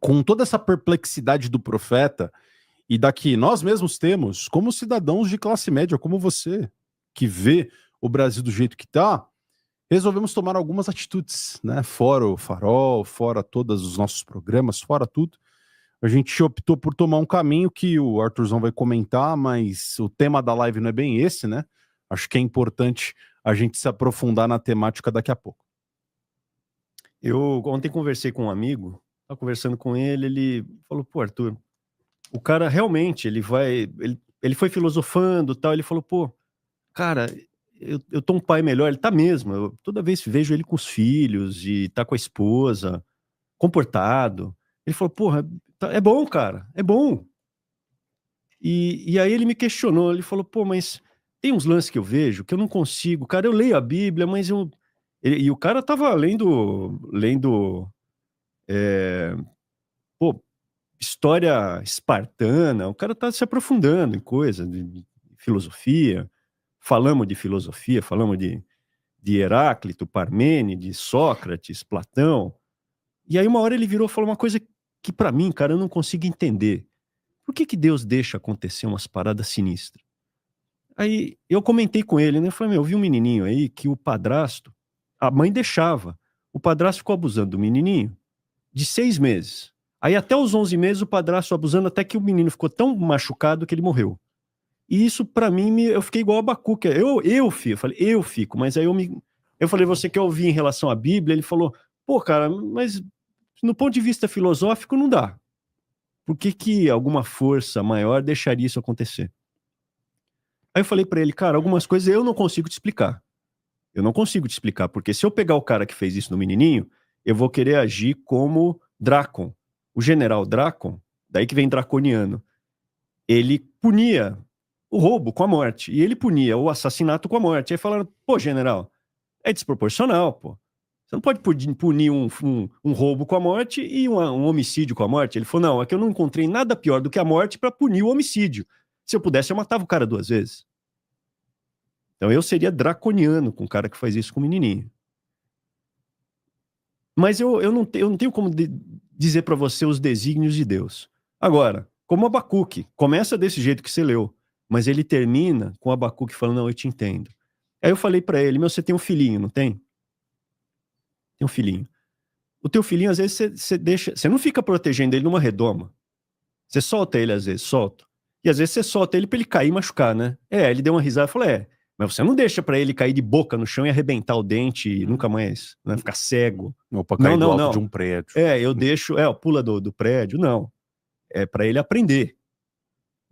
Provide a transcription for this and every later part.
com toda essa perplexidade do profeta e da que nós mesmos temos, como cidadãos de classe média, como você, que vê o Brasil do jeito que está, resolvemos tomar algumas atitudes, né? Fora o Farol, fora todos os nossos programas, fora tudo. A gente optou por tomar um caminho que o Arthurzão vai comentar, mas o tema da live não é bem esse, né? Acho que é importante a gente se aprofundar na temática daqui a pouco. Eu ontem conversei com um amigo, estava conversando com ele falou, pô, Arthur, o cara realmente, ele foi filosofando e tal, ele falou, pô, cara, eu tô um pai melhor, ele tá mesmo, toda vez que vejo ele com os filhos e tá com a esposa, comportado, ele falou, porra, é bom, cara, é bom. E aí ele me questionou, ele falou, pô, mas tem uns lances que eu vejo que eu não consigo, cara, eu leio a Bíblia, mas e o cara tava lendo pô, história espartana, o cara tá se aprofundando em coisa de filosofia, falamos de Heráclito, Parmênides, Sócrates, Platão. E aí uma hora ele virou e falou uma coisa que pra mim, cara, eu não consigo entender. Por que Deus deixa acontecer umas paradas sinistras? Aí eu comentei com ele, né? Eu falei, eu vi um menininho aí que o padrasto, a mãe deixava. O padrasto ficou abusando do menininho de 6 meses. Aí até os 11 meses o padrasto abusando até que o menino ficou tão machucado que ele morreu. E isso pra mim, eu fiquei igual a Abacuque. Eu falei, eu fico, mas aí eu falei, você quer ouvir em relação à Bíblia? Ele falou, pô, cara, mas no ponto de vista filosófico não dá. Por que alguma força maior deixaria isso acontecer? Aí eu falei pra ele, cara, algumas coisas eu não consigo te explicar. Eu não consigo te explicar, porque se eu pegar o cara que fez isso no menininho, eu vou querer agir como Drácon. O general Drácon, daí que vem draconiano, ele punia o roubo com a morte, e ele punia o assassinato com a morte. Aí falaram, pô, general, é desproporcional, pô. Você não pode punir um roubo com a morte e um homicídio com a morte. Ele falou, não, é que eu não encontrei nada pior do que a morte para punir o homicídio. Se eu pudesse, eu matava o cara 2 vezes. Então eu seria draconiano com o cara que faz isso com o menininho. Mas eu não tenho como dizer para você os desígnios de Deus. Agora, como Abacuque, começa desse jeito que você leu, mas ele termina com Abacuque falando, não, eu te entendo. Aí eu falei para ele, você tem um filhinho, não tem? Tem um filhinho. O teu filhinho, às vezes, você não fica protegendo ele numa redoma. Você solta ele, às vezes, solta. E às vezes você solta ele pra ele cair e machucar, né? Ele deu uma risada e falou, mas você não deixa pra ele cair de boca no chão e arrebentar o dente e nunca mais, né, ficar cego. Ou pra cair do alto de Não. um prédio. Eu deixo, pula do prédio, não. É pra ele aprender.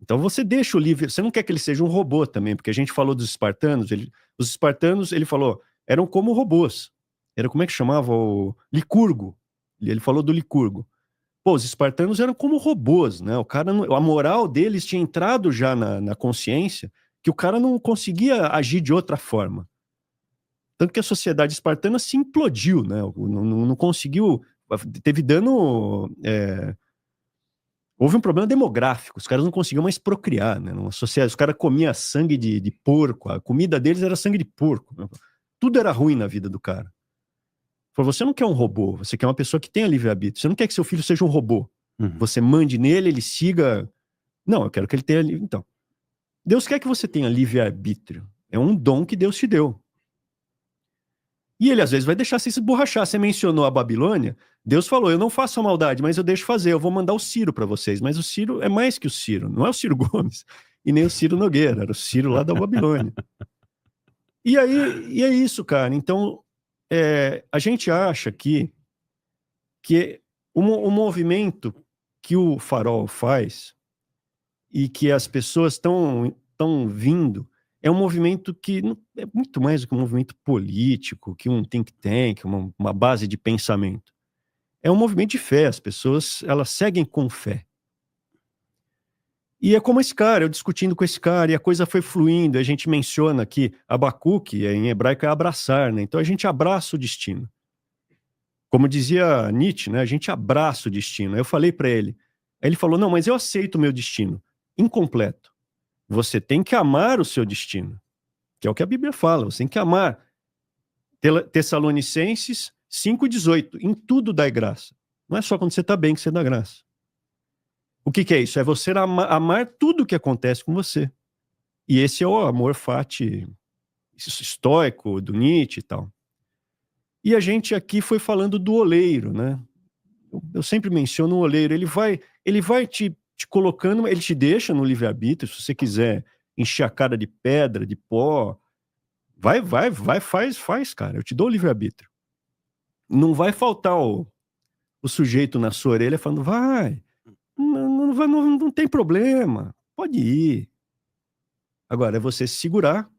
Então você deixa o livre, você não quer que ele seja um robô também, porque a gente falou dos espartanos, os espartanos, ele falou, eram como robôs. Era, como é que chamava? O Licurgo. Ele falou do Licurgo. Pô, os espartanos eram como robôs, né? O cara, a moral deles tinha entrado já na consciência que o cara não conseguia agir de outra forma. Tanto que a sociedade espartana se implodiu, né? Não conseguiu, teve dano, houve um problema demográfico, os caras não conseguiam mais procriar, né? Numa sociedade, os caras comiam sangue de porco, a comida deles era sangue de porco, né? Tudo era ruim na vida do cara. Você não quer um robô, você quer uma pessoa que tenha livre-arbítrio. Você não quer que seu filho seja um robô. Você mande nele, ele siga... Não, eu quero que ele tenha... Então, Deus quer que você tenha livre-arbítrio. É um dom que Deus te deu. E ele, às vezes, vai deixar você se esborrachar. Você mencionou a Babilônia, Deus falou, eu não faço a maldade, mas eu deixo fazer, eu vou mandar o Ciro para vocês. Mas o Ciro é mais que o Ciro. Não é o Ciro Gomes e nem o Ciro Nogueira, era o Ciro lá da Babilônia. E é isso, cara. Então, a gente acha que o movimento que o Farol faz e que as pessoas estão vindo é um movimento que é muito mais do que um movimento político, que um think tank, uma base de pensamento. É um movimento de fé, as pessoas elas seguem com fé. E é como esse cara, eu discutindo com esse cara, e a coisa foi fluindo, a gente menciona que Abacuque, em hebraico, é abraçar, né? Então a gente abraça o destino. Como dizia Nietzsche, né? A gente abraça o destino. Aí eu falei para ele, aí ele falou, não, mas eu aceito o meu destino. Incompleto. Você tem que amar o seu destino, que é o que a Bíblia fala, você tem que amar. Tessalonicenses 5,18, em tudo dai graça. Não é só quando você está bem que você dá graça. O que é isso? É você amar tudo que acontece com você. E esse é o amor fati estoico, do Nietzsche e tal. E a gente aqui foi falando do oleiro, né? Eu sempre menciono o oleiro. Ele vai te colocando, ele te deixa no livre-arbítrio, se você quiser encher a cara de pedra, de pó, faz, cara. Eu te dou o livre-arbítrio. Não vai faltar o sujeito na sua orelha falando, não tem problema, pode ir. Agora, é você se segurar,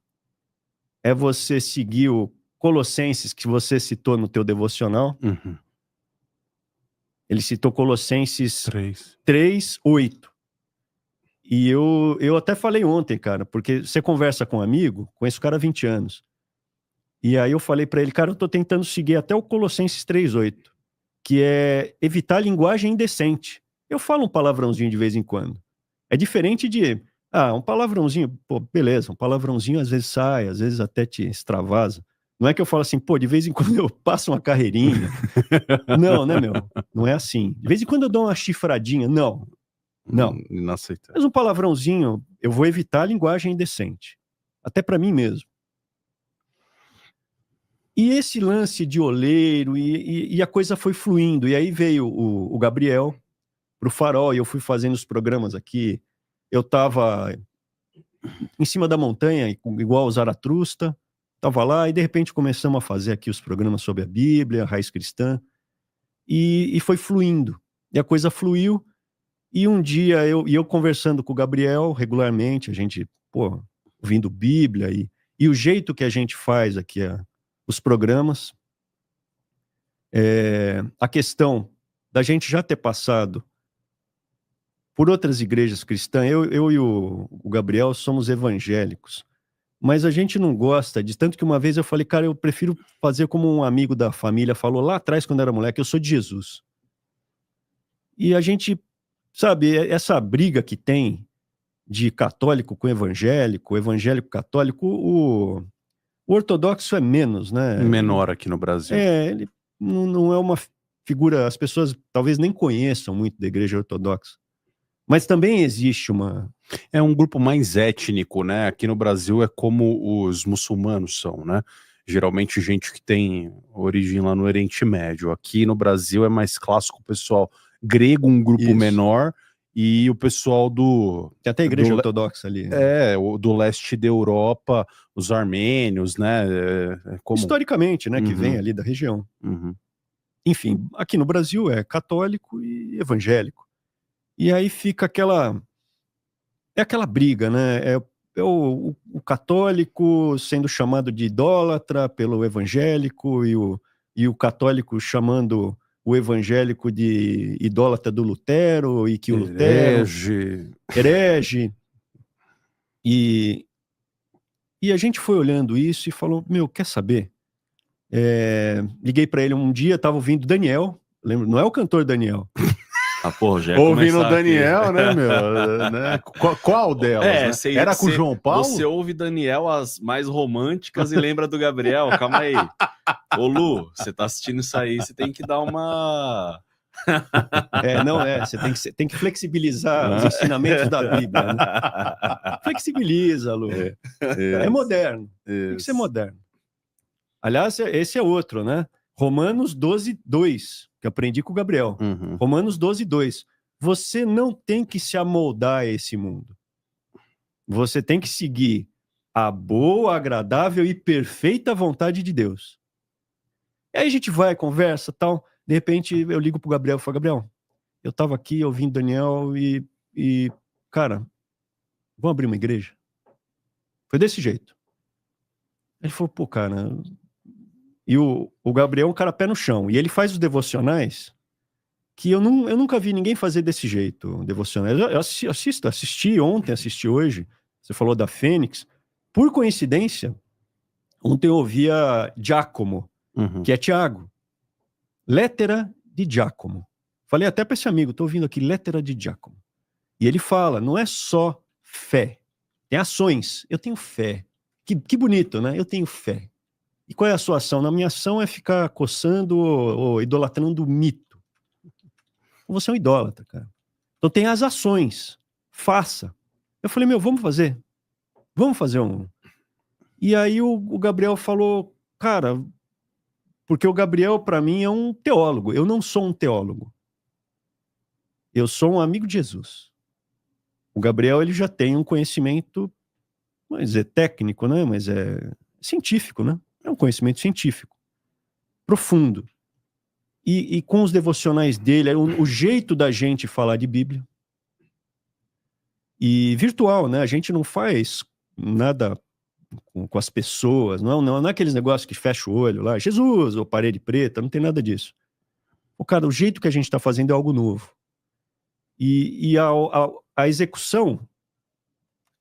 é você seguir o Colossenses que você citou no teu devocional. Uhum. Ele citou Colossenses 3. 3:8. E eu até falei ontem, cara, porque você conversa com um amigo, conheço o cara há 20 anos. E aí eu falei pra ele, cara, eu tô tentando seguir até o Colossenses 3:8, que é evitar linguagem indecente. Eu falo um palavrãozinho de vez em quando. É diferente de, um palavrãozinho, pô, beleza, um palavrãozinho às vezes sai, às vezes até te extravasa. Não é que eu falo assim, pô, de vez em quando eu passo uma carreirinha. Não, né, meu? Não é assim. De vez em quando eu dou uma chifradinha. Não. Inaceitável. Mas um palavrãozinho, eu vou evitar a linguagem indecente. Até pra mim mesmo. E esse lance de oleiro, e a coisa foi fluindo. E aí veio o Gabriel pro Farol, e eu fui fazendo os programas aqui. Eu tava em cima da montanha, igual o Zaratrusta. Tava lá, e de repente começamos a fazer aqui os programas sobre a Bíblia, a raiz cristã. E foi fluindo. E a coisa fluiu. E um dia, eu conversando com o Gabriel regularmente, a gente, ouvindo Bíblia, e o jeito que a gente faz aqui os programas, a questão da gente já ter passado por outras igrejas cristãs, eu e o Gabriel somos evangélicos, mas a gente não gosta de tanto que uma vez eu falei, cara, eu prefiro fazer como um amigo da família falou lá atrás quando era moleque, eu sou de Jesus. E a gente, sabe, essa briga que tem de católico com evangélico católico, o ortodoxo é menos, né? Menor aqui no Brasil. Ele não é uma figura, as pessoas talvez nem conheçam muito da igreja ortodoxa. Mas também existe uma... É um grupo mais étnico, né? Aqui no Brasil é como os muçulmanos são, né? Geralmente gente que tem origem lá no Oriente Médio. Aqui no Brasil é mais clássico o pessoal grego, um grupo menor, e o pessoal Tem até a igreja ortodoxa ali. Do leste da Europa, os armênios, né? Historicamente, né? Que vem ali da região. Uhum. Enfim, aqui no Brasil é católico e evangélico. E aí fica aquela briga, né? É o católico sendo chamado de idólatra pelo evangélico e o católico chamando o evangélico de idólatra do Lutero e que o Lutero... Herege. E a gente foi olhando isso e falou, quer saber? Liguei para ele um dia, tava ouvindo Daniel, lembro, não é o cantor Daniel... já ouvindo o Daniel, aqui, né, meu? Né? Qual delas? Né? Era com o João Paulo? Você ouve Daniel, as mais românticas, e lembra do Gabriel? Calma aí. Ô, Lu, você tá assistindo isso aí, você tem que dar uma... Você tem que flexibilizar os ensinamentos da Bíblia. Né? Flexibiliza, Lu. É moderno. Tem que ser moderno. Aliás, esse é outro, né? Romanos 12:2, que aprendi com o Gabriel. Uhum. Romanos 12:2. Você não tem que se amoldar a esse mundo. Você tem que seguir a boa, agradável e perfeita vontade de Deus. E aí a gente vai, conversa, tal. De repente eu ligo pro Gabriel e falo, Gabriel, eu tava aqui ouvindo Daniel e cara, vamos abrir uma igreja? Foi desse jeito. Ele falou, cara... E o Gabriel é um cara pé no chão. E ele faz os devocionais que eu nunca vi ninguém fazer desse jeito. Devocionais. Eu assisti ontem, assisti hoje. Você falou da Fênix. Por coincidência, ontem eu ouvia Giacomo, que é Tiago. Lettera de Giacomo. Falei até para esse amigo, tô ouvindo aqui, Lettera de Giacomo. E ele fala, não é só fé. Tem ações. Eu tenho fé. Que bonito, né? Eu tenho fé. E qual é a sua ação? Na minha ação é ficar coçando ou idolatrando o mito. você é um idólatra, cara. Então tem as ações, faça. Eu falei, vamos fazer um. E aí o Gabriel falou, cara, porque o Gabriel para mim é um teólogo, eu não sou um teólogo. Eu sou um amigo de Jesus. O Gabriel, ele já tem um conhecimento, mas é técnico, né? Mas é científico, né? É um conhecimento científico, profundo. E com os devocionais dele, o jeito da gente falar de Bíblia. E virtual, né? A gente não faz nada com as pessoas, não é aqueles negócios que fecha o olho lá, Jesus, ou parede preta, não tem nada disso. Cara, o jeito que a gente está fazendo é algo novo. E a execução,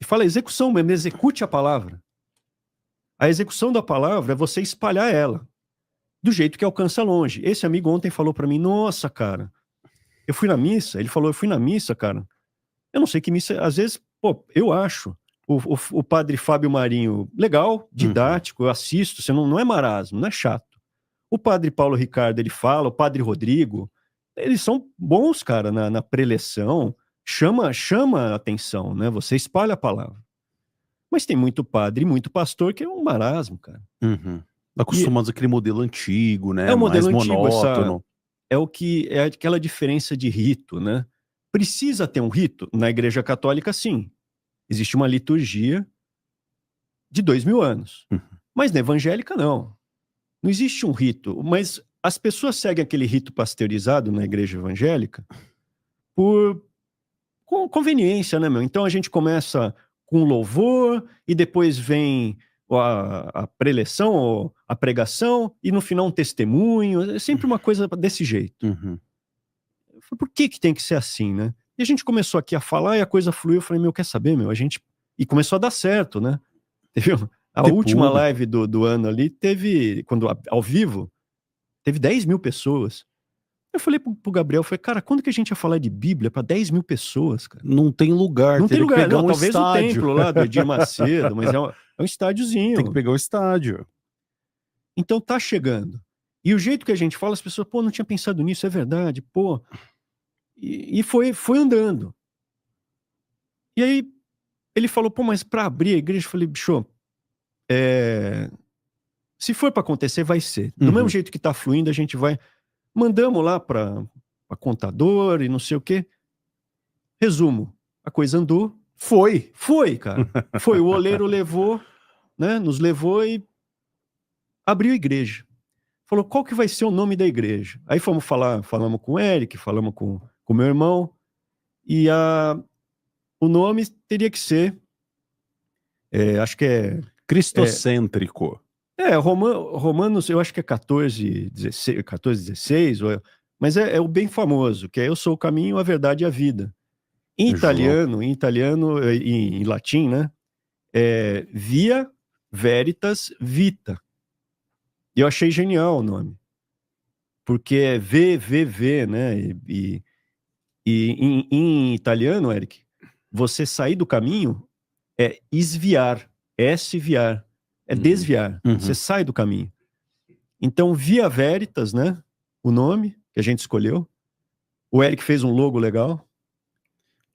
e fala execução mesmo, execute a palavra. A execução da palavra é você espalhar ela, do jeito que alcança longe. Esse amigo ontem falou para mim, nossa, cara, eu fui na missa, ele falou, eu fui na missa, cara, eu não sei que missa, às vezes, pô, eu acho o padre Fábio Marinho legal, didático, eu assisto, você não é marasmo, não é chato. O padre Paulo Ricardo, ele fala, o padre Rodrigo, eles são bons, cara, na preleção, chama a atenção, né? Você espalha a palavra. Mas tem muito padre e muito pastor que é um marasmo, cara. Acostumados àquele modelo antigo, né? É o modelo mais antigo, monótono. É aquela diferença de rito, né? Precisa ter um rito? Na Igreja Católica, sim. Existe uma liturgia de 2000 anos. Mas na evangélica, não. Não existe um rito. Mas as pessoas seguem aquele rito pasteurizado na igreja evangélica com conveniência, né, meu? Então a gente começa com louvor e depois vem a preleção, ou a pregação, e no final um testemunho. É sempre uma coisa desse jeito. Por que tem que ser assim, né? E a gente começou aqui a falar e a coisa fluiu. Eu falei, quer saber, a gente... E começou a dar certo, né? Entendeu? A última live do ano ali teve, ao vivo, teve 10 mil pessoas. Eu falei pro Gabriel, cara, quando que a gente ia falar de Bíblia para 10 mil pessoas, cara? Não tem lugar. Não tem lugar, não, talvez estádio. O templo lá do Edir Macedo, mas é um estádiozinho. Tem que pegar o estádio. Então tá chegando. E o jeito que a gente fala, as pessoas, não tinha pensado nisso, é verdade, pô. E foi andando. E aí ele falou, mas para abrir a igreja, eu falei, bicho, se for para acontecer, vai ser. Do mesmo jeito que tá fluindo, a gente vai... Mandamos lá para contador e não sei o quê. Resumo, a coisa andou. Foi, cara. Foi, o oleiro levou, né? Nos levou e abriu a igreja. Falou, qual que vai ser o nome da igreja? Aí falamos com o Eric, falamos com o meu irmão, e o nome teria que ser, acho que é... Cristocêntrico. Romanos, eu acho que é 14, 16, mas é o bem famoso, que é eu sou o caminho, a verdade e a vida. Em italiano e em latim, né? É Via Veritas Vita. E eu achei genial o nome. Porque é VVV, né? E em italiano, Eric, você sair do caminho é esviar, esviar. É desviar. Você sai do caminho. Então, Via Veritas, né? O nome que a gente escolheu. O Eric fez um logo legal.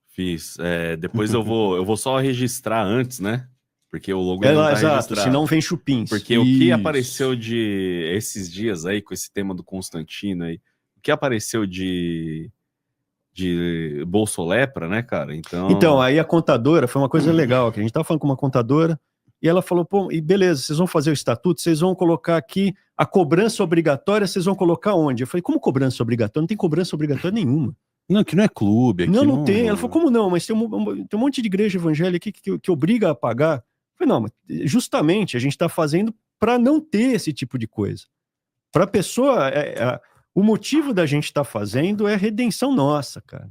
Fiz. Depois eu vou só registrar antes, né? Porque o logo não tá exato, registrado. senão vem chupins. Porque o que apareceu esses dias aí, com esse tema do Constantino aí, o que apareceu de Bolsolepra, né, cara? Então, aí a contadora, foi uma coisa legal, que a gente tava falando com uma contadora, e ela falou, e beleza, vocês vão fazer o estatuto, vocês vão colocar aqui a cobrança obrigatória, vocês vão colocar onde? Eu falei, como cobrança obrigatória? Não tem cobrança obrigatória nenhuma. Não, que não é clube. Aqui não tem. Ela falou, como não? Mas tem um monte de igreja evangélica que obriga a pagar. Eu falei, não, mas justamente a gente está fazendo para não ter esse tipo de coisa. Para a pessoa, o motivo da gente estar fazendo é redenção nossa, cara.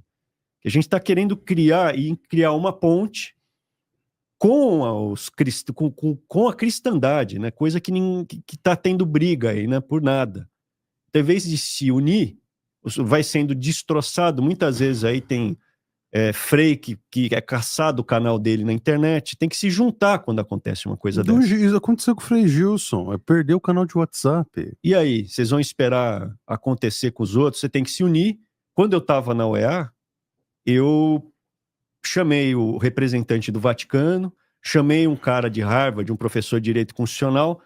Que a gente está querendo criar uma ponte com a cristandade, né? Coisa que está tendo briga aí, né? Por nada. Então, em vez de se unir, vai sendo destroçado. Muitas vezes aí tem Frei que é caçado o canal dele na internet, tem que se juntar quando acontece uma coisa dessa. Isso aconteceu com o Frei Gilson, perdeu o canal de WhatsApp. E aí, vocês vão esperar acontecer com os outros? Você tem que se unir quando eu estava na UEA, eu chamei o representante do Vaticano, chamei um cara de Harvard, um professor de Direito Constitucional,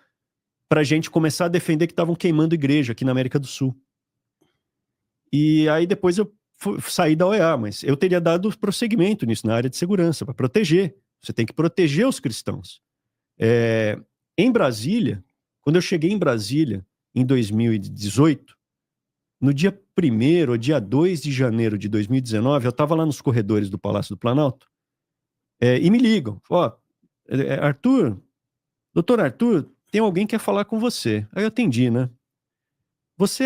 para a gente começar a defender que estavam queimando igreja aqui na América do Sul. E aí depois eu saí da UEA, mas eu teria dado prosseguimento nisso na área de segurança, para proteger. Você tem que proteger os cristãos. Em Brasília, quando eu cheguei em Brasília, em 2018, no dia 1º ou dia 2 de janeiro de 2019, eu estava lá nos corredores do Palácio do Planalto, e me ligam. Arthur, doutor Arthur, tem alguém que quer falar com você. Aí eu atendi, né? Você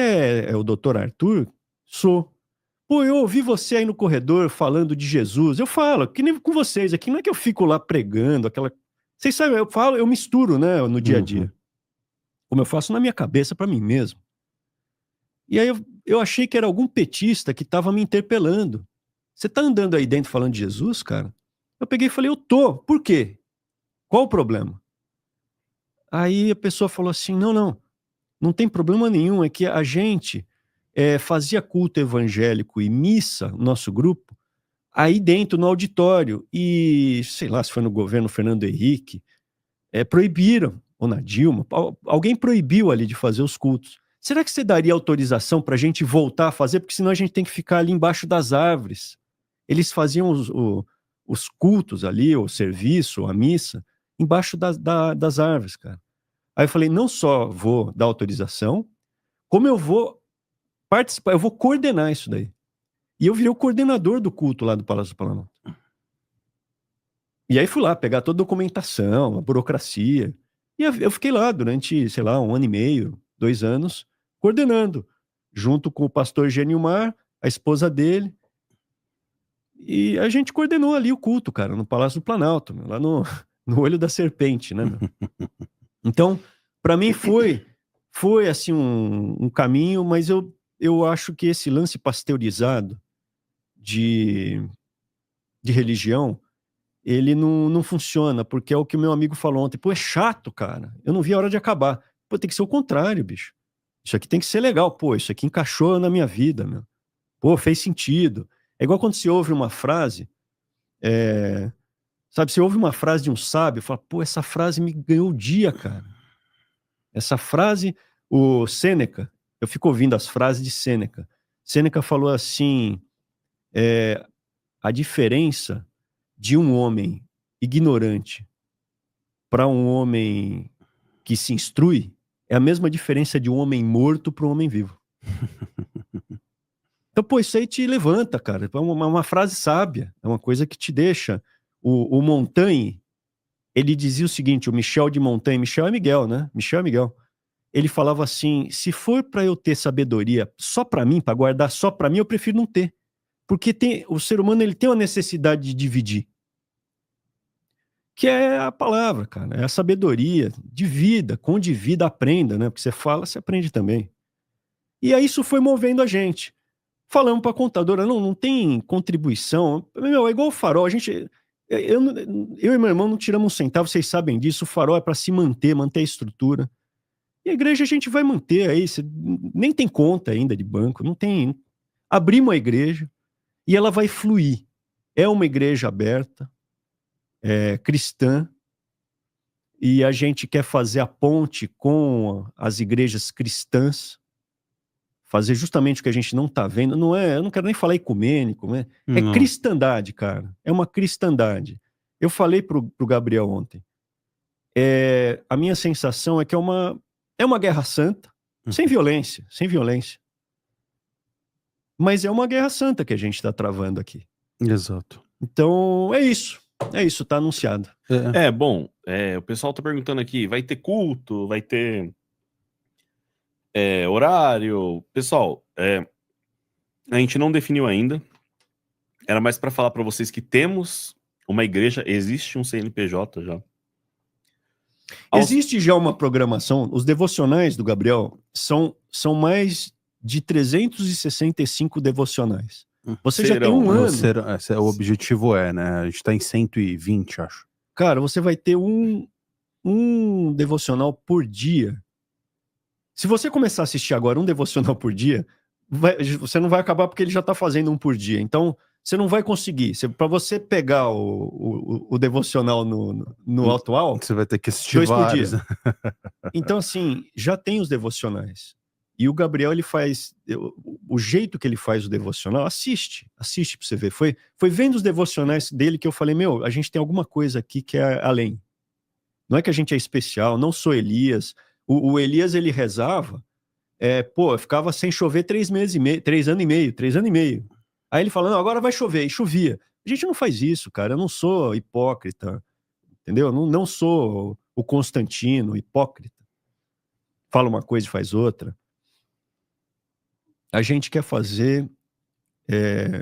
é o doutor Arthur? Sou. Pô, eu ouvi você aí no corredor falando de Jesus. Eu falo, que nem com vocês aqui, não é que eu fico lá pregando aquela... Vocês sabem, eu falo, eu misturo, né, no dia a dia. Como eu faço na minha cabeça para mim mesmo. E aí eu achei que era algum petista que estava me interpelando. Você tá andando aí dentro falando de Jesus, cara? Eu peguei e falei, eu tô. Por quê? Qual o problema? Aí a pessoa falou assim, não tem problema nenhum, é que a gente fazia culto evangélico e missa, nosso grupo, aí dentro no auditório, e sei lá se foi no governo Fernando Henrique, proibiram, ou na Dilma, alguém proibiu ali de fazer os cultos. Será que você daria autorização para a gente voltar a fazer? Porque senão a gente tem que ficar ali embaixo das árvores. Eles faziam os cultos ali, o serviço, a missa, embaixo das árvores, cara. Aí eu falei, não só vou dar autorização, como eu vou participar, eu vou coordenar isso daí. E eu virei o coordenador do culto lá do Palácio do Planalto. E aí fui lá pegar toda a documentação, a burocracia. E eu fiquei lá durante, sei lá, 1 ano e meio, 2 anos, coordenando, junto com o pastor Genilmar, a esposa dele. E a gente coordenou ali o culto, cara, no Palácio do Planalto, lá no Olho da Serpente, né? Então, para mim foi assim um caminho, mas eu acho que esse lance pasteurizado de religião, ele não funciona, porque é o que o meu amigo falou ontem. Pô, é chato, cara. Eu não vi a hora de acabar. Pô, tem que ser o contrário, bicho. Isso aqui tem que ser legal. Pô, isso aqui encaixou na minha vida, meu. Pô, fez sentido. É igual quando você ouve uma frase, sabe, você ouve uma frase de um sábio, fala, pô, essa frase me ganhou o dia, cara. Essa frase, o Sêneca, eu fico ouvindo as frases de Sêneca. Sêneca falou assim, a diferença de um homem ignorante para um homem que se instrui é a mesma diferença de um homem morto para um homem vivo. Então, pô, isso aí te levanta, cara. É uma frase sábia, é uma coisa que te deixa. O Montaigne, ele dizia o seguinte, o Michel de Montaigne, Michel é Miguel, né? Michel é Miguel. Ele falava assim, se for para eu ter sabedoria só para mim, para guardar só para mim, eu prefiro não ter. Porque o ser humano, ele tem uma necessidade de dividir. Que é a palavra, cara, é a sabedoria. Divida, condivida, aprenda, né? Porque você fala, você aprende também. E aí isso foi movendo a gente. Falamos para a contadora, não tem contribuição. Meu, é igual o farol, a gente... Eu e meu irmão não tiramos um centavo, vocês sabem disso. O farol é para se manter a estrutura. E a igreja a gente vai manter aí, nem tem conta ainda de banco, não tem. Abrimos a igreja e ela vai fluir. É uma igreja aberta, cristã, e a gente quer fazer a ponte com as igrejas cristãs, fazer justamente o que a gente não está vendo. Eu não quero nem falar ecumênico, né? É cristandade, cara. É uma cristandade. Eu falei pro Gabriel ontem. A minha sensação é que é uma guerra santa, sem violência. Mas é uma guerra santa que a gente está travando aqui. Exato. Então, é isso, tá anunciado. Bom, o pessoal tá perguntando aqui, vai ter culto, vai ter horário? Pessoal, a gente não definiu ainda, era mais para falar para vocês que temos uma igreja, existe um CNPJ já. Existe já uma programação, os devocionais do Gabriel são mais de 365 devocionais. Você já tem um ano. O objetivo né? A gente tá em 120, acho. Cara, você vai ter um devocional por dia. Se você começar a assistir agora um devocional por dia, você não vai acabar porque ele já está fazendo um por dia. Então, você não vai conseguir. Para você pegar o devocional no atual, Você vai ter que assistir 2 por vários. dia. Então, assim, já tem os devocionais. E o Gabriel, ele faz... O jeito que ele faz o devocional, assiste pra você ver. Foi vendo os devocionais dele que eu falei, meu, a gente tem alguma coisa aqui que é além. Não é que a gente é especial, não sou Elias. O Elias, ele rezava, ficava sem chover 3 anos e meio. Aí ele fala, não, agora vai chover, e chovia. A gente não faz isso, cara, eu não sou hipócrita, entendeu? Não sou o Constantino, hipócrita. Fala uma coisa e faz outra. A gente quer fazer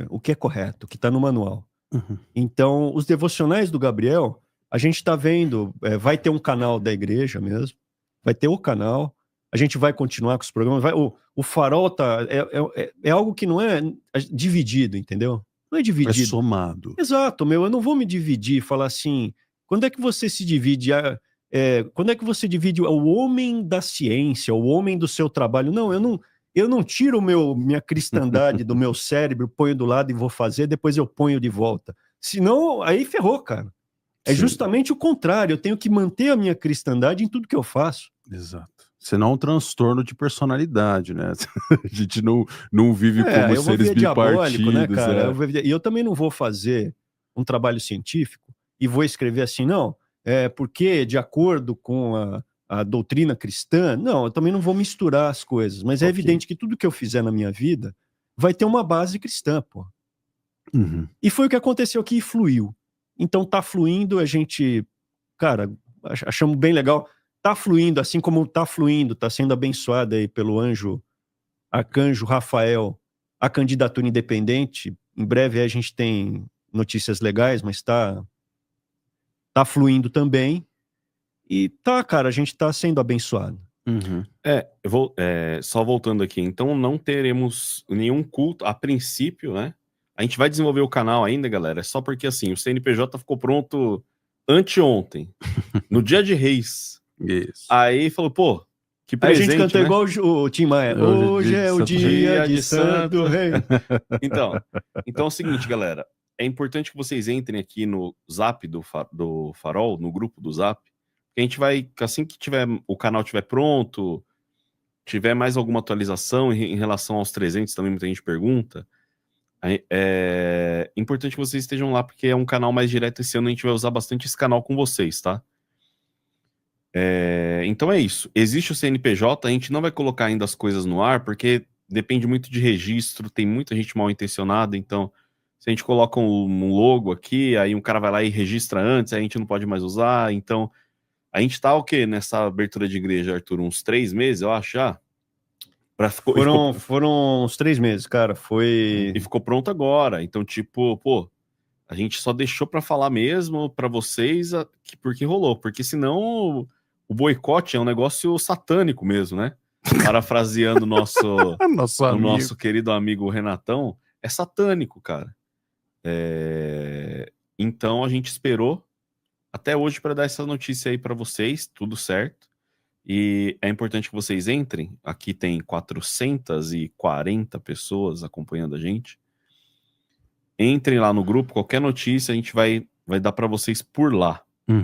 o que é correto, o que está no manual. Uhum. Então, os devocionais do Gabriel, a gente está vendo, vai ter um canal da igreja mesmo, vai ter o canal, a gente vai continuar com os programas, o Farol é algo que não é dividido, entendeu? Não é dividido. É somado. Exato, eu não vou me dividir e falar assim, quando é que você se divide? Quando é que você divide o homem da ciência, o homem do seu trabalho? Não, eu não tiro minha cristandade do meu cérebro, ponho do lado e vou fazer, depois eu ponho de volta. Senão, aí ferrou, cara. É Sim. justamente o contrário, eu tenho que manter a minha cristandade em tudo que eu faço. Exato. Senão é um transtorno de personalidade, né? A gente não vive como seres bipartidos. Né, cara? E eu também não vou fazer um trabalho científico e vou escrever assim, não, porque de acordo com a doutrina cristã, não, eu também não vou misturar as coisas, mas é evidente que tudo que eu fizer na minha vida vai ter uma base cristã, pô. Uhum. E foi o que aconteceu aqui e fluiu. Então tá fluindo, a gente, cara, achamos bem legal. Tá fluindo, assim como tá fluindo, tá sendo abençoada aí pelo arcanjo Rafael, a candidatura independente. Em breve a gente tem notícias legais, mas tá fluindo também. E cara, a gente tá sendo abençoado. Uhum. Só voltando aqui, então não teremos nenhum culto, a princípio, né? A gente vai desenvolver o canal ainda, galera, só porque assim, o CNPJ ficou pronto anteontem, no dia de Reis. Isso. Aí falou, pô, que Aí a presente, gente cantou né? igual o Tim Maia. Hoje é o dia de Santo Rei. Então é o seguinte, galera, é importante que vocês entrem aqui no Zap do Farol, no grupo do Zap, que a gente vai, assim que o canal estiver pronto, tiver mais alguma atualização em relação aos 300, também muita gente pergunta, é importante que vocês estejam lá, porque é um canal mais direto. Esse ano a gente vai usar bastante esse canal com vocês, tá? Então é isso. Existe o CNPJ, a gente não vai colocar ainda as coisas no ar, porque depende muito de registro, tem muita gente mal intencionada, então se a gente coloca um logo aqui, aí um cara vai lá e registra antes, aí a gente não pode mais usar, então a gente tá o quê nessa abertura de igreja, Arthur? Uns 3 meses, eu acho, já? Foram uns 3 meses, cara, E ficou pronto agora, então tipo, pô, a gente só deixou pra falar mesmo pra vocês porque rolou, porque senão o boicote é um negócio satânico mesmo, né? Parafraseando o nosso querido amigo Renatão, é satânico, cara. Então a gente esperou até hoje para dar essa notícia aí para vocês, tudo certo. E é importante que vocês entrem. Aqui tem 440 pessoas acompanhando a gente. Entrem lá no grupo, qualquer notícia a gente vai dar para vocês por lá. Uhum.